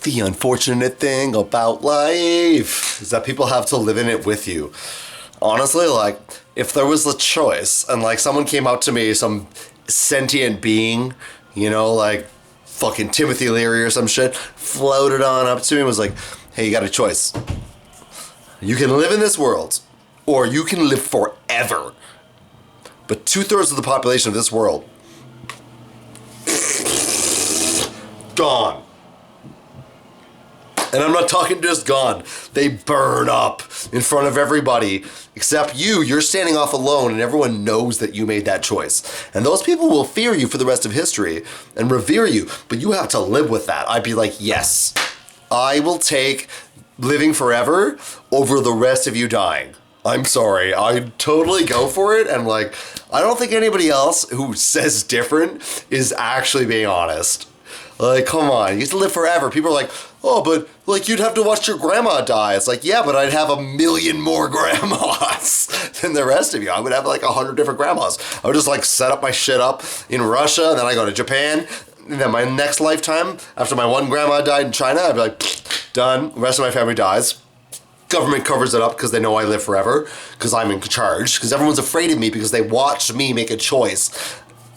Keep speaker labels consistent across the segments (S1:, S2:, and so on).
S1: The unfortunate thing about life is that people have to live in it with you. Honestly, like, if there was a choice and, like, someone came out to me, some sentient being, like fucking Timothy Leary or some shit, floated on up to me and was like, hey, you got a choice. You can live in this world, or you can live forever. But 2/3 of the population of this world, gone. And I'm not talking just gone. They burn up in front of everybody except you. You're standing off alone and everyone knows that you made that choice. And those people will fear you for the rest of history and revere you, but you have to live with that. I'd be like, yes, I will take living forever over the rest of you dying. I'm sorry. I'd totally go for it. And like, I don't think anybody else who says different is actually being honest. Like, come on, you used to live forever. People are like, oh, but like you'd have to watch your grandma die. It's like, yeah, but I'd have 1,000,000 more grandmas than the rest of you. I would have like 100 different grandmas. I would just like set up my shit up in Russia, and then I go to Japan, and then my next lifetime, after my one grandma died in China, I'd be like, done, the rest of my family dies. Government covers it up because they know I live forever, because I'm in charge, because everyone's afraid of me because they watched me make a choice.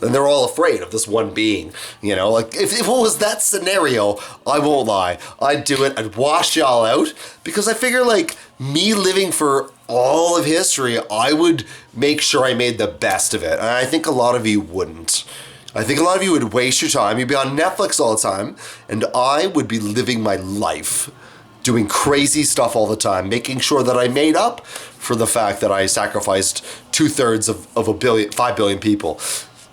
S1: And they're all afraid of this one being, like if it was that scenario, I won't lie, I'd do it, I'd wash y'all out, because I figure like me living for all of history, I would make sure I made the best of it. And I think a lot of you wouldn't. I think a lot of you would waste your time, you'd be on Netflix all the time, and I would be living my life, doing crazy stuff all the time, making sure that I made up for the fact that I sacrificed 2/3 of 5 billion people.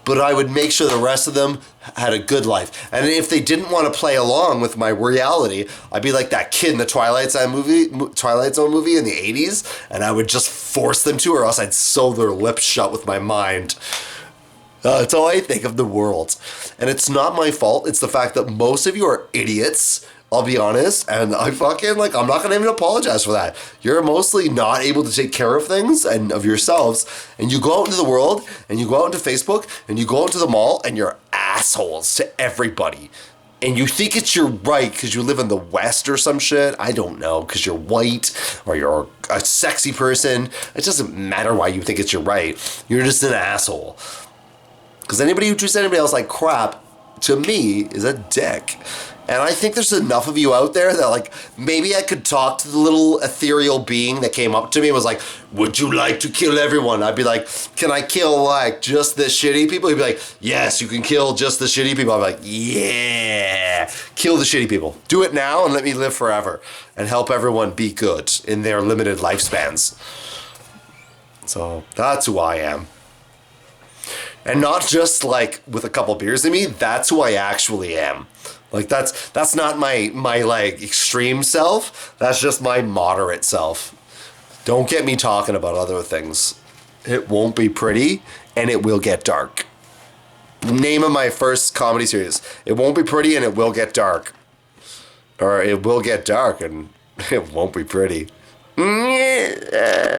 S1: But I would make sure the rest of them had a good life. And if they didn't want to play along with my reality, I'd be like that kid in the Twilight Zone movie in the 80s, and I would just force them to, or else I'd sew their lips shut with my mind. That's how I think of the world. And it's not my fault. It's the fact that most of you are idiots, I'll be honest, and I'm not gonna even apologize for that. You're mostly not able to take care of things and of yourselves, and you go out into the world, and you go out into Facebook, and you go out to the mall, and you're assholes to everybody. And you think it's your right because you live in the West or some shit. I don't know, because you're white or you're a sexy person. It doesn't matter why you think it's your right. You're just an asshole. Because anybody who treats anybody else like crap, to me, is a dick. And I think there's enough of you out there that, like, maybe I could talk to the little ethereal being that came up to me and was like, would you like to kill everyone? I'd be like, can I kill, like, just the shitty people? He'd be like, yes, you can kill just the shitty people. I'd be like, yeah, kill the shitty people. Do it now and let me live forever and help everyone be good in their limited lifespans. So that's who I am. And not just, like, with a couple beers in me, that's who I actually am. Like, that's not my like extreme self. That's just my moderate self. Don't get me talking about other things. It won't be pretty, and it will get dark. Name of my first comedy series. It won't be pretty, and it will get dark. Or it will get dark, and it won't be pretty.